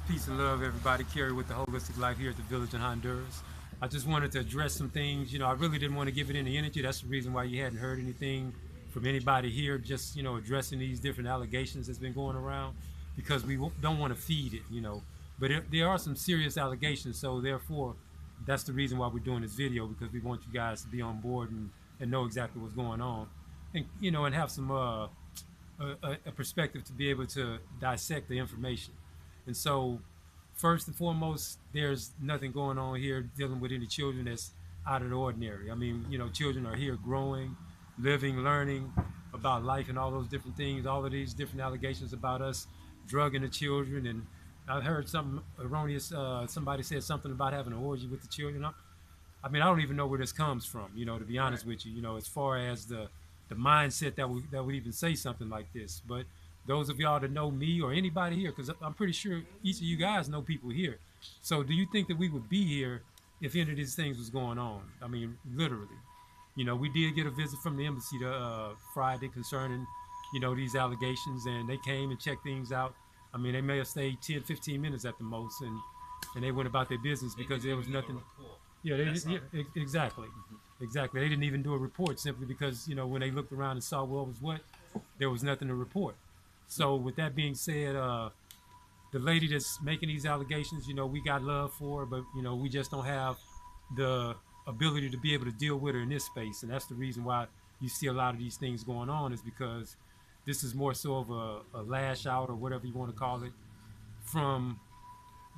Peace and love, everybody. Kerry with the Holistic Life here at the Village in Honduras. I just wanted to address some things. I really didn't want to give it any energy. That's the reason why you hadn't heard anything from anybody here, just, addressing these different allegations that's been going around because we don't want to feed it. But there are some serious allegations, so therefore, that's the reason why we're doing this video because we want you guys to be on board and know exactly what's going on. And have some a perspective to be able to dissect the information. And so, first and foremost, there's nothing going on here dealing with any children that's out of the ordinary. I mean, children are here growing, living, learning about life and all those different things, all of these different allegations about us drugging the children. And I heard something erroneous. Somebody said something about having an orgy with the children. I mean, I don't even know where this comes from, to be honest with you, as far as the mindset that would even say something like this. But those of y'all that know me or anybody here, because I'm pretty sure each of you guys know people here. So do you think that we would be here if any of these things was going on? I mean, literally. We did get a visit from the embassy Friday concerning, these allegations, and they came and checked things out. I mean, they may have stayed 10, 15 minutes at the most, and they went about their business because there was nothing. Yeah, exactly. Exactly. They didn't even do a report simply because, when they looked around and saw what was what, there was nothing to report. So with that being said, the lady that's making these allegations, we got love for her, but, we just don't have the ability to be able to deal with her in this space. And that's the reason why you see a lot of these things going on is because this is more so of a lash out or whatever you want to call it from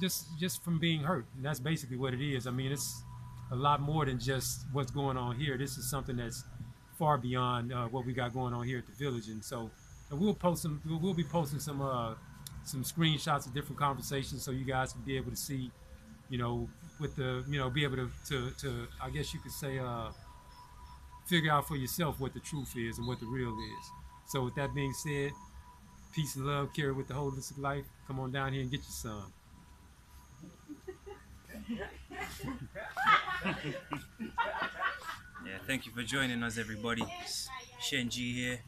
just from being hurt. And that's basically what it is. I mean, it's a lot more than just what's going on here. This is something that's far beyond what we got going on here at the village. And so and we'll be posting some screenshots of different conversations so you guys can be able to see, with the be able to I guess you could say figure out for yourself what the truth is and what the real is. So with that being said, peace and love, Kerry with the Holistic Life. Come on down here and get your some. Yeah, thank you for joining us, everybody. It's Shenji here.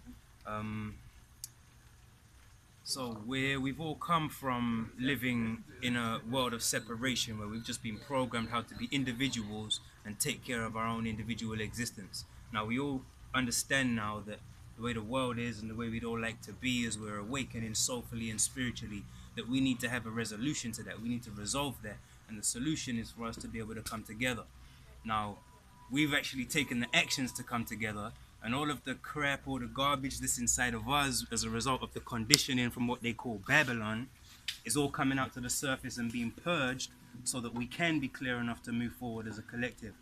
So we've all come from living in a world of separation where we've just been programmed how to be individuals and take care of our own individual existence. Now we all understand now that the way the world is and the way we'd all like to be as we're awakening soulfully and spiritually, that we need to have a resolution to that. We need to resolve that. And the solution is for us to be able to come together. Now, we've actually taken the actions to come together, and all of the crap or the garbage that's inside of us as a result of the conditioning from what they call Babylon is all coming out to the surface and being purged so that we can be clear enough to move forward as a collective.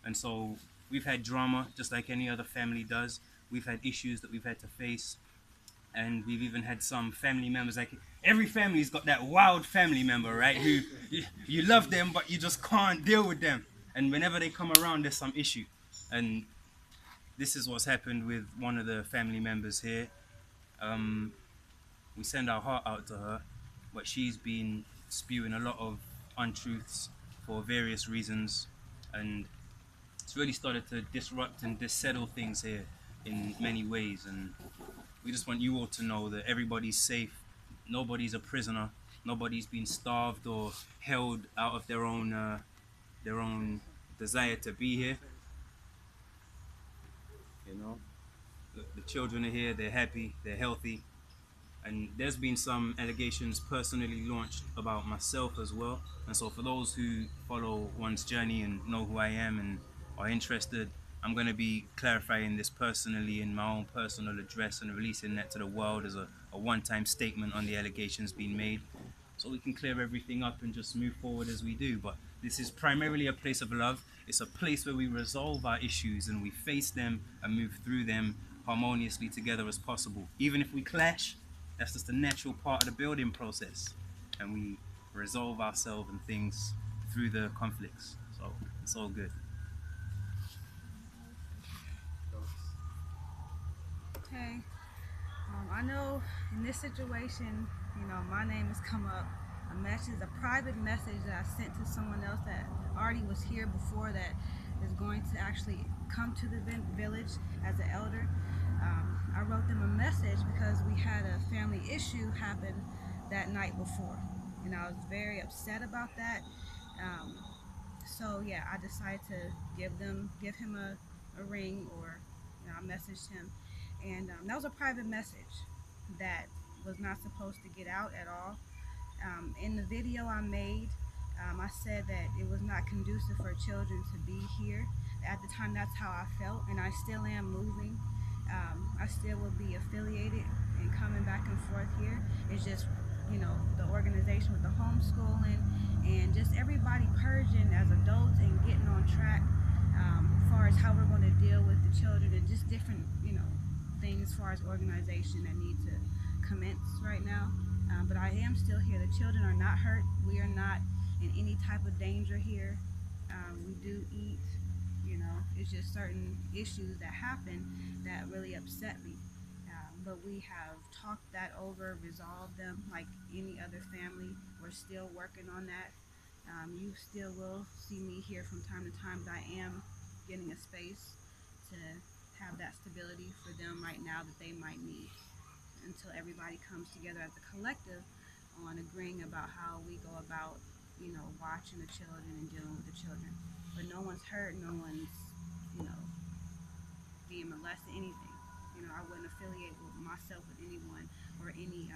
And so we've had drama just like any other family does. We've had issues that we've had to face, and we've even had some family members, like every family's got that wild family member, right, who you love them but you just can't deal with them, and whenever they come around there's some issue. And this is what's happened with one of the family members here. We send our heart out to her, but she's been spewing a lot of untruths for various reasons, and it's really started to disrupt and dissettle things here in many ways. And we just want you all to know that everybody's safe, nobody's a prisoner, nobody's been starved or held out of their own desire to be here. The children are here, they're happy, they're healthy, and there's been some allegations personally launched about myself as well. And so for those who follow one's journey and know who I am and are interested, I'm going to be clarifying this personally in my own personal address and releasing that to the world as a one-time statement on the allegations being made, so we can clear everything up and just move forward as we do. But this is primarily a place of love. It's a place where we resolve our issues and we face them and move through them harmoniously together as possible. Even if we clash, that's just a natural part of the building process, and we resolve ourselves and things through the conflicts. So it's all good. Okay. I know in this situation, my name has come up. A private message that I sent to someone else that already was here before, that is going to actually come to the village as an elder. I wrote them a message because we had a family issue happen that night before. and I was very upset about that. Um, so yeah, I decided to give him a ring, or I messaged him, and that was a private message that was not supposed to get out at all. In the video I made, I said that it was not conducive for children to be here. At the time, that's how I felt, and I still am moving. I still will be affiliated and coming back and forth here. It's just, the organization with the homeschooling and just everybody purging as adults and getting on track, as far as how we're going to deal with the children and just different, things as far as organization that need to commence right now. But I am still here. The children are not hurt. We are not in any type of danger here. We do eat. It's just certain issues that happen that really upset me. But we have talked that over, resolved them like any other family. We're still working on that. You still will see me here from time to time, but I am getting a space to have that stability for them right now that they might need until everybody comes together as a collective on agreeing about how we go about, watching the children and dealing with the children. But no one's hurt, no one's, you know, being molested, anything. I wouldn't affiliate with myself with anyone or any,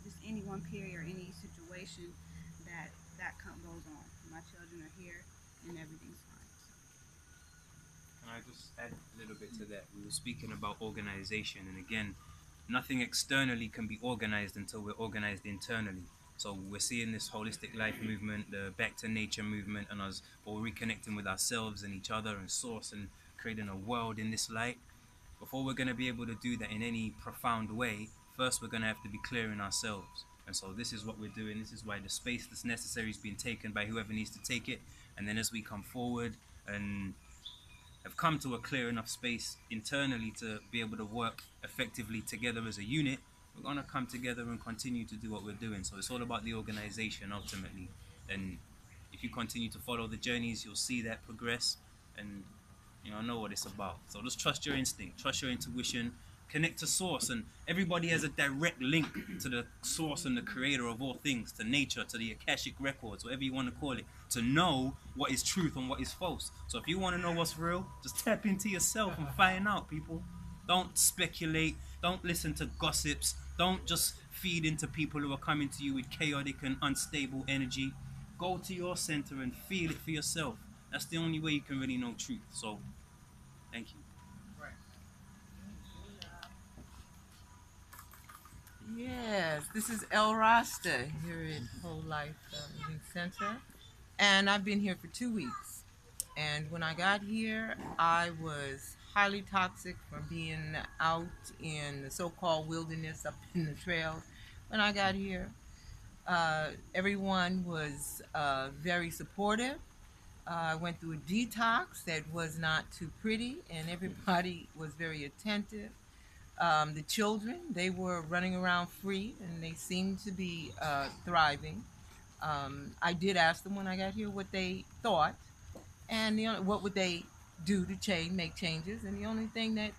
just anyone period or any situation that goes on. My children are here and everything's fine. Can I just add a little bit to that? We were speaking about organization, and again, nothing externally can be organized until we're organized internally. So we're seeing this holistic life movement, the back to nature movement, and us all reconnecting with ourselves and each other and source and creating a world in this light. Before we're going to be able to do that in any profound way, first we're going to have to be clear in ourselves. And so this is what we're doing. This is why the space that's necessary is being taken by whoever needs to take it. And then as we come forward and have come to a clear enough space internally to be able to work effectively together as a unit, we're going to come together and continue to do what we're doing. So it's all about the organization ultimately. And if you continue to follow the journeys, you'll see that progress and know what it's about. So just trust your instinct, trust your intuition, connect to source, and everybody has a direct link to the source and the creator of all things, to nature, to the Akashic records, whatever you want to call it, to know what is truth and what is false. So if you want to know what's real, just tap into yourself and find out, people. Don't speculate, don't listen to gossips, don't just feed into people who are coming to you with chaotic and unstable energy. Go to your center and feel it for yourself. That's the only way you can really know truth. So thank you. Yes, this is El Rasta here at Whole Life Living Center, and I've been here for 2 weeks. And when I got here, I was highly toxic from being out in the so-called wilderness up in the trails. When I got here, everyone was very supportive. I went through a detox that was not too pretty, and everybody was very attentive. The children, they were running around free, and they seemed to be thriving. I did ask them when I got here what they thought, and what would they do to make changes. And the only thing that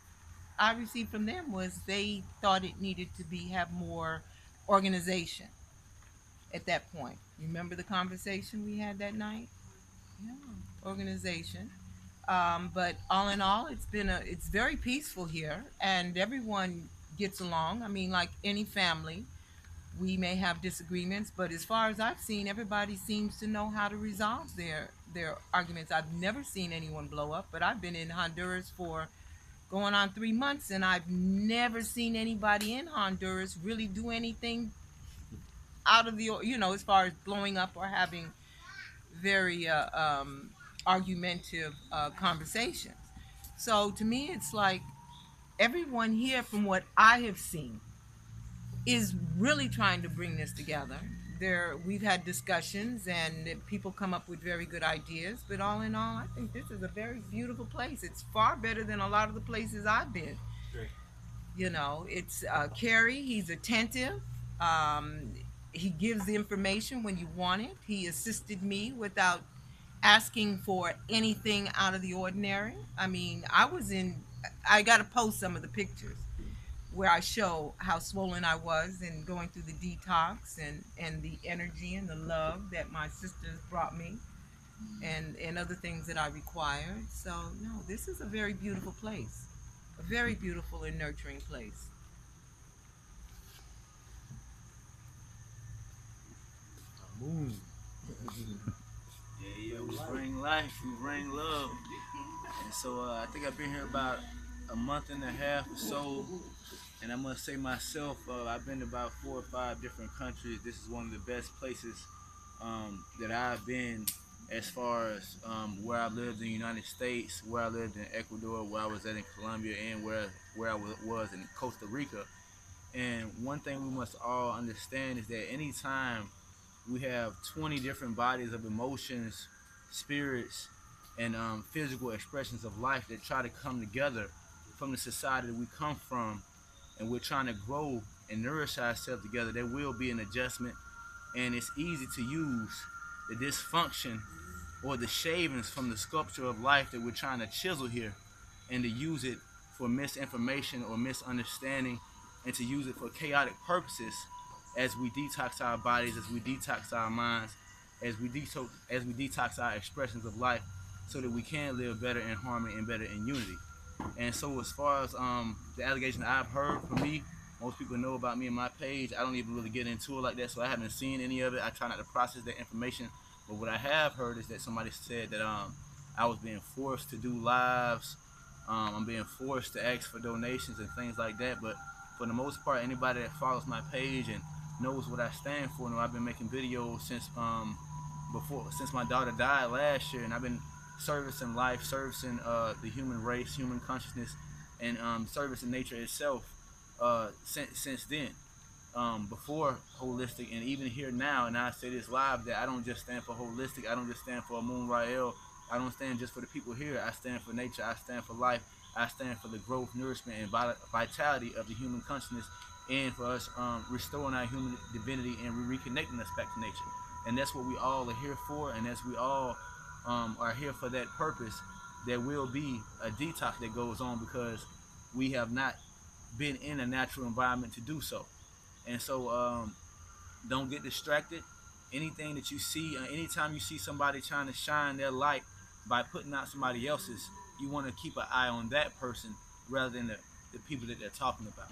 I received from them was they thought it needed to have more organization at that point. Remember the conversation we had that night? Yeah, organization. But all in all, it's very peaceful here, and everyone gets along. I mean, like any family, we may have disagreements, but as far as I've seen, everybody seems to know how to resolve their arguments. I've never seen anyone blow up, but I've been in Honduras for going on 3 months, and I've never seen anybody in Honduras really do anything out of the, as far as blowing up or having very argumentative conversations. So to me, it's like everyone here, from what I have seen, is really trying to bring this together. We've had discussions, and people come up with very good ideas. But all in all, I think this is a very beautiful place. It's far better than a lot of the places I've been. Great. It's Kerry. He's attentive. He gives the information when you want it. He assisted me without asking for anything out of the ordinary. I mean, I got to post some of the pictures. where I show how swollen I was and going through the detox and the energy and the love that my sisters brought me and other things that I required. So no, this is a very beautiful place, a very beautiful and nurturing place. Moon. Yeah, we bring life, we bring love. And so I think I've been here about a month and a half or so. And I must say myself, I've been to about 4 or 5 different countries. This is one of the best places that I've been as far as where I lived in the United States, where I lived in Ecuador, where I was at in Colombia, and where I was in Costa Rica. And one thing we must all understand is that anytime we have 20 different bodies of emotions, spirits, and physical expressions of life that try to come together from the society that we come from, and we're trying to grow and nourish ourselves together, there will be an adjustment. And it's easy to use the dysfunction or the shavings from the sculpture of life that we're trying to chisel here, and to use it for misinformation or misunderstanding, and to use it for chaotic purposes as we detox our bodies, as we detox our minds, as we detox our expressions of life, so that we can live better in harmony and better in unity. And so as far as the allegation I've heard from me, most people know about me and my page. I don't even really get into it like that, so I haven't seen any of it. I try not to process that information. But what I have heard is that somebody said that I was being forced to do lives. I'm being forced to ask for donations and things like that. But for the most part, anybody that follows my page and knows what I stand for, I've been making videos since my daughter died last year, and I've been servicing life, servicing the human race, human consciousness, and servicing nature itself since then. Before holistic, and even here now, and I say this live, that I don't just stand for holistic, I don't just stand for Moon Rael, I don't stand just for the people here. I stand for nature, I stand for life, I stand for the growth, nourishment, and vitality of the human consciousness, and for us restoring our human divinity and reconnecting us back to nature. And that's what we all are here for, and as we all are here for that purpose, there will be a detox that goes on, because we have not been in a natural environment to do so. And so don't get distracted. Anything that you see, anytime you see somebody trying to shine their light by putting out somebody else's, you want to keep an eye on that person rather than the people that they're talking about,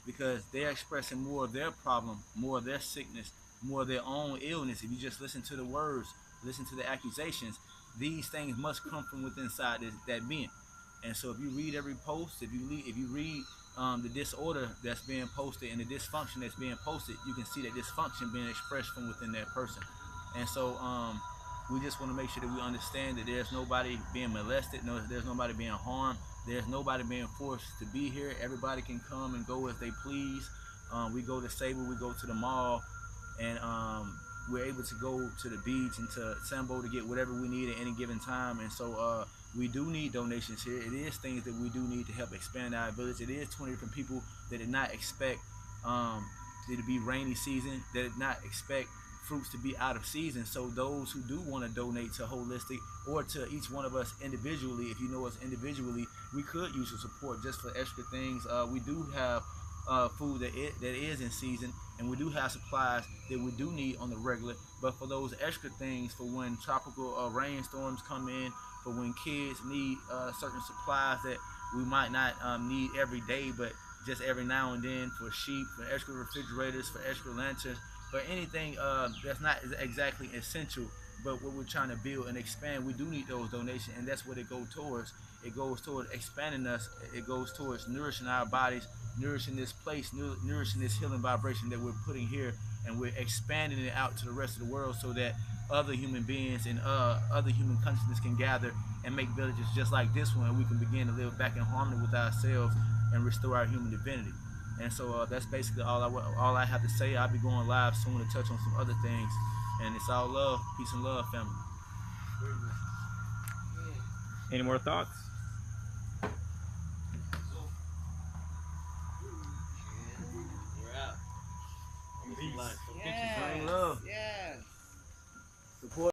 because they're expressing more of their problem, more of their sickness, more of their own illness. If you just listen to the words, listen to the accusations, these things must come from within inside that being. And so if you read every post, if you read the disorder that's being posted and the dysfunction that's being posted, you can see that dysfunction being expressed from within that person. And so we just want to make sure that we understand that there's nobody being molested, there's nobody being harmed, there's nobody being forced to be here. Everybody can come and go as they please. We go to Sable, we go to the mall, and we're able to go to the beach and to Sambo to get whatever we need at any given time. And so we do need donations here. It is things that we do need to help expand our village. It is 20 different people that did not expect it to be rainy season, that did not expect fruits to be out of season. So those who do want to donate to Holistic, or to each one of us individually, if you know us individually, we could use your support just for extra things. We do have food that is in season, and we do have supplies that we do need on the regular. But for those extra things, for when tropical rainstorms come in, for when kids need certain supplies that we might not need every day, but just every now and then, for sheep, for extra refrigerators, for extra lanterns, for anything that's not exactly essential, but what we're trying to build and expand, we do need those donations, and that's what it goes towards. It goes towards expanding us. It goes towards nourishing our bodies, nourishing this place, nourishing this healing vibration that we're putting here, and we're expanding it out to the rest of the world, so that other human beings and other human consciousness can gather and make villages just like this one, and we can begin to live back in harmony with ourselves and restore our human divinity. And so that's basically all I have to say. I'll be going live soon to touch on some other things, and it's all love, peace and love, family. Any more thoughts?